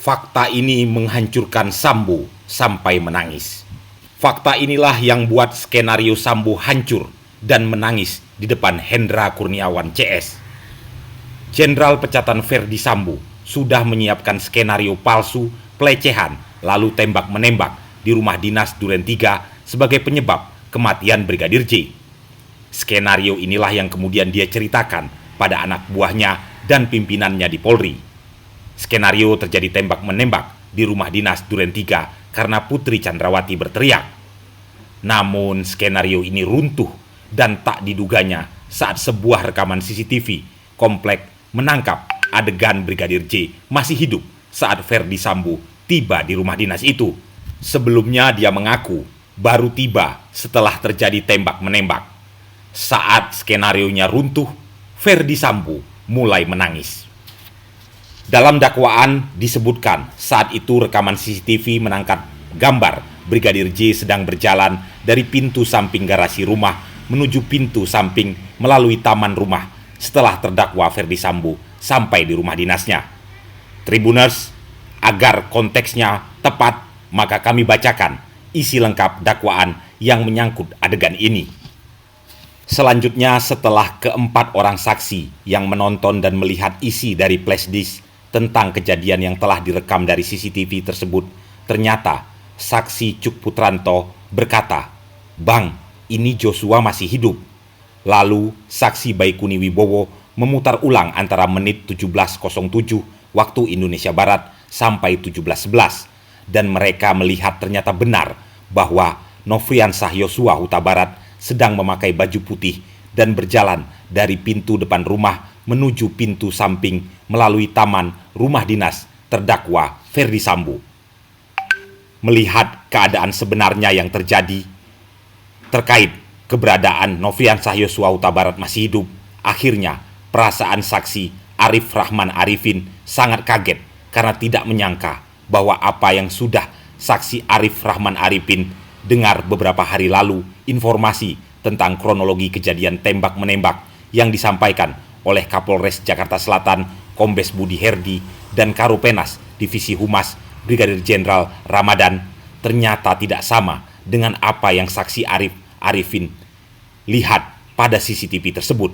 Fakta ini menghancurkan Sambo sampai menangis. Fakta inilah yang buat skenario Sambo hancur dan menangis di depan Hendra Kurniawan CS. Jenderal Pecatan Ferdi Sambo sudah menyiapkan skenario palsu, pelecehan, lalu tembak-menembak di rumah dinas Duren 3 sebagai penyebab kematian Brigadir J. Skenario inilah yang kemudian dia ceritakan pada anak buahnya dan pimpinannya di Polri. Skenario terjadi tembak-menembak di rumah dinas Duren 3 karena Putri Chandrawati berteriak. Namun skenario ini runtuh dan tak diduganya saat sebuah rekaman CCTV komplek menangkap adegan Brigadir J masih hidup saat Ferdi Sambo tiba di rumah dinas itu. Sebelumnya dia mengaku baru tiba setelah terjadi tembak-menembak. Saat skenarionya runtuh, Ferdi Sambo mulai menangis. Dalam dakwaan disebutkan saat itu rekaman CCTV menangkap gambar Brigadir J sedang berjalan dari pintu samping garasi rumah menuju pintu samping melalui taman rumah setelah terdakwa Ferdi Sambo sampai di rumah dinasnya. Tribuners, agar konteksnya tepat, maka kami bacakan isi lengkap dakwaan yang menyangkut adegan ini. Selanjutnya, setelah keempat orang saksi yang menonton dan melihat isi dari flash disk tentang kejadian yang telah direkam dari CCTV tersebut, ternyata saksi Cuk Putranto berkata, "Bang, ini Joshua masih hidup." Lalu saksi Baikuni Wibowo memutar ulang antara menit 17.07 waktu Indonesia Barat sampai 17.11, dan mereka melihat ternyata benar bahwa Nofriansah Yosua Huta Barat sedang memakai baju putih dan berjalan dari pintu depan rumah menuju pintu samping melalui taman rumah dinas terdakwa Ferdi Sambo. Melihat keadaan sebenarnya yang terjadi terkait keberadaan Nofriansah Yosua Huta Barat masih hidup, akhirnya perasaan saksi Arif Rahman Arifin sangat kaget karena tidak menyangka bahwa apa yang sudah saksi Arif Rahman Arifin dengar beberapa hari lalu, informasi tentang kronologi kejadian tembak-menembak yang disampaikan oleh Kapolres Jakarta Selatan Kombes Budi Herdi dan Karopenas Divisi Humas Brigadir Jenderal Ramadan, ternyata tidak sama dengan apa yang saksi Arifin lihat pada CCTV tersebut.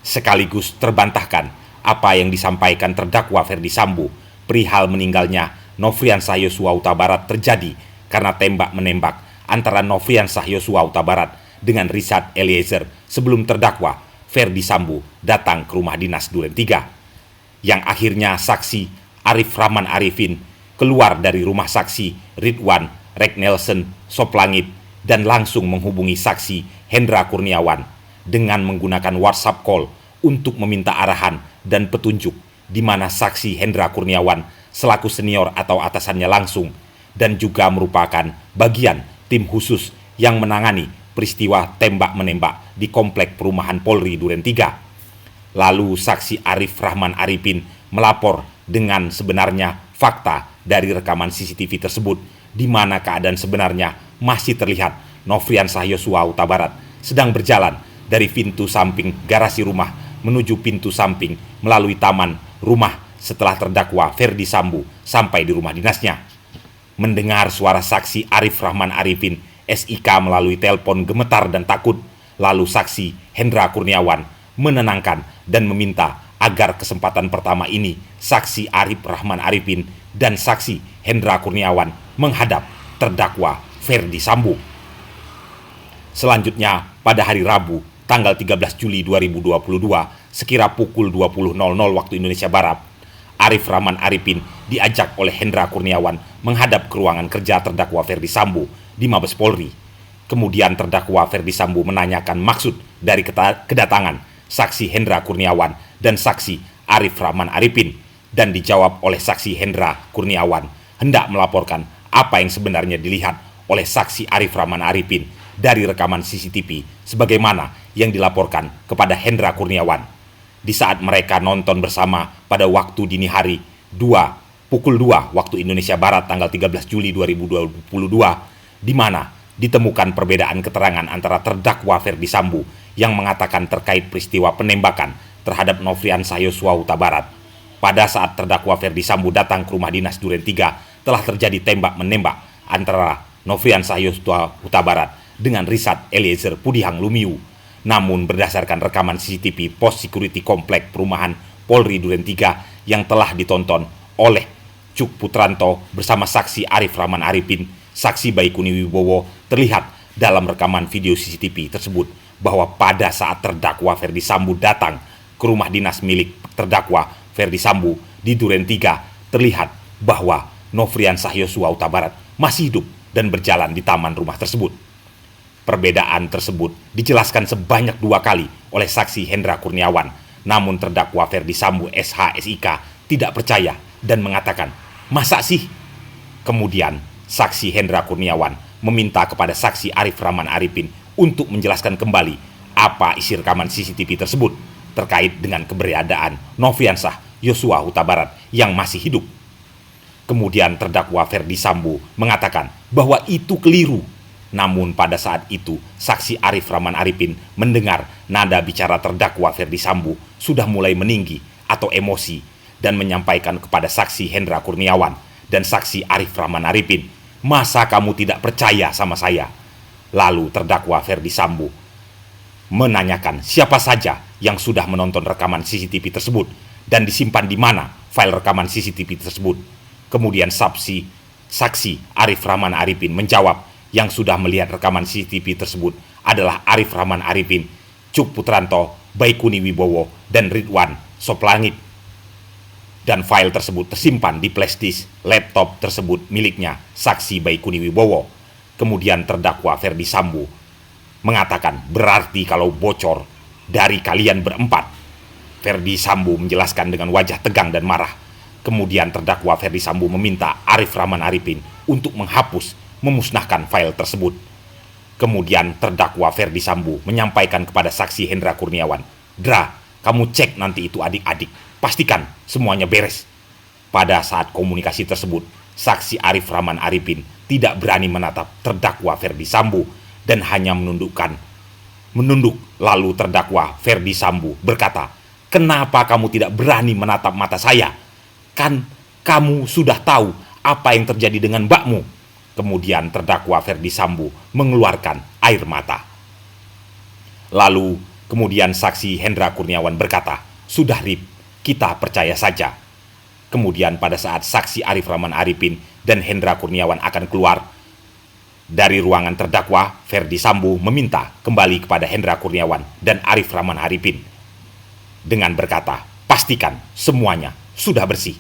Sekaligus terbantahkan apa yang disampaikan terdakwa Ferdi Sambo perihal meninggalnya Nofriansah Yosua Huta Barat terjadi karena tembak-menembak antara Nofriansah Yosua Huta Barat dengan Richard Eliezer sebelum terdakwa Ferdi Sambo datang ke rumah dinas Duren 3, yang akhirnya saksi Arif Rahman Arifin keluar dari rumah saksi Ridwan Reknelsen Soplangit dan langsung menghubungi saksi Hendra Kurniawan dengan menggunakan WhatsApp call untuk meminta arahan dan petunjuk, di mana saksi Hendra Kurniawan selaku senior atau atasannya langsung dan juga merupakan bagian tim khusus yang menangani peristiwa tembak-menembak di komplek perumahan Polri Duren 3. Lalu saksi Arif Rahman Arifin melapor dengan sebenarnya fakta dari rekaman CCTV tersebut, di mana keadaan sebenarnya masih terlihat Nofriansah Yosua Huta Barat sedang berjalan dari pintu samping garasi rumah menuju pintu samping melalui taman rumah setelah terdakwa Ferdi Sambo sampai di rumah dinasnya. Mendengar suara saksi Arif Rahman Arifin, SIK melalui telepon gemetar dan takut. Lalu saksi Hendra Kurniawan menenangkan dan meminta agar kesempatan pertama ini saksi Arif Rahman Arifin dan saksi Hendra Kurniawan menghadap terdakwa Ferdi Sambo. Selanjutnya, pada hari Rabu, tanggal 13 Juli 2022, sekira pukul 20.00 waktu Indonesia Barat, Arif Rahman Arifin diajak oleh Hendra Kurniawan menghadap ke ruangan kerja terdakwa Ferdi Sambo di Mabes Polri. Kemudian terdakwa Ferdi Sambo menanyakan maksud dari kedatangan saksi Hendra Kurniawan dan saksi Arif Rahman Arifin, dan dijawab oleh saksi Hendra Kurniawan hendak melaporkan apa yang sebenarnya dilihat oleh saksi Arif Rahman Arifin dari rekaman CCTV sebagaimana yang dilaporkan kepada Hendra Kurniawan. Di saat mereka nonton bersama pada waktu dini hari pukul 2 waktu Indonesia Barat tanggal 13 Juli 2022, di mana ditemukan perbedaan keterangan antara terdakwa Ferdi Sambo yang mengatakan terkait peristiwa penembakan terhadap Nofriansah Yosua Huta Barat pada saat terdakwa Ferdi Sambo datang ke rumah dinas Duren 3, telah terjadi tembak-menembak antara Nofriansah Yosua Huta Barat dengan Richard Eliezer Pudihang Lumiu. Namun berdasarkan rekaman CCTV pos security komplek perumahan Polri Duren 3 yang telah ditonton oleh Cuk Putranto bersama saksi Arif Rahman Arifin, saksi Baikuni Wibowo, terlihat dalam rekaman video CCTV tersebut bahwa pada saat terdakwa Ferdi Sambo datang ke rumah dinas milik terdakwa Ferdi Sambo di Duren 3, terlihat bahwa Nofriansah Yosua Huta Barat masih hidup dan berjalan di taman rumah tersebut. Perbedaan tersebut dijelaskan sebanyak 2 kali oleh saksi Hendra Kurniawan, namun terdakwa Ferdi Sambo SH-SIK tidak percaya dan mengatakan, "Masa sih?" Kemudian saksi Hendra Kurniawan meminta kepada saksi Arif Rahman Arifin untuk menjelaskan kembali apa isi rekaman CCTV tersebut terkait dengan keberadaan Nofriansah Yosua Huta Barat yang masih hidup. Kemudian terdakwa Ferdi Sambo mengatakan bahwa itu keliru. Namun pada saat itu saksi Arif Rahman Arifin mendengar nada bicara terdakwa Ferdi Sambo sudah mulai meninggi atau emosi dan menyampaikan kepada saksi Hendra Kurniawan dan saksi Arif Rahman Arifin, "Masa kamu tidak percaya sama saya?" Lalu terdakwa Ferdi Sambo menanyakan siapa saja yang sudah menonton rekaman CCTV tersebut dan disimpan di mana file rekaman CCTV tersebut. Kemudian saksi Arif Rahman Arifin menjawab yang sudah melihat rekaman CCTV tersebut adalah Arif Rahman Arifin, Cuk Putranto, Baikuni Wibowo, dan Ridwan Soplangit. Dan file tersebut tersimpan di flashdisk laptop tersebut miliknya saksi Baikuni Wibowo. Kemudian terdakwa Ferdi Sambo mengatakan, "Berarti kalau bocor dari kalian berempat." Ferdi Sambo menjelaskan dengan wajah tegang dan marah. Kemudian terdakwa Ferdi Sambo meminta Arif Rahman Arifin untuk memusnahkan file tersebut. Kemudian terdakwa Ferdi Sambo menyampaikan kepada saksi Hendra Kurniawan, "Dra, kamu cek nanti itu adik-adik, pastikan semuanya beres." Pada saat komunikasi tersebut, saksi Arif Rahman Arifin tidak berani menatap terdakwa Ferdi Sambo dan hanya menunduk. Lalu terdakwa Ferdi Sambo berkata, "Kenapa kamu tidak berani menatap mata saya? Kan kamu sudah tahu apa yang terjadi dengan mbakmu." Kemudian terdakwa Ferdi Sambo mengeluarkan air mata. Lalu kemudian saksi Hendra Kurniawan berkata, "Sudah Rip, kita percaya saja." Kemudian pada saat saksi Arif Rahman Arifin dan Hendra Kurniawan akan keluar dari ruangan terdakwa, Ferdi Sambo meminta kembali kepada Hendra Kurniawan dan Arif Rahman Arifin dengan berkata, "Pastikan semuanya sudah bersih."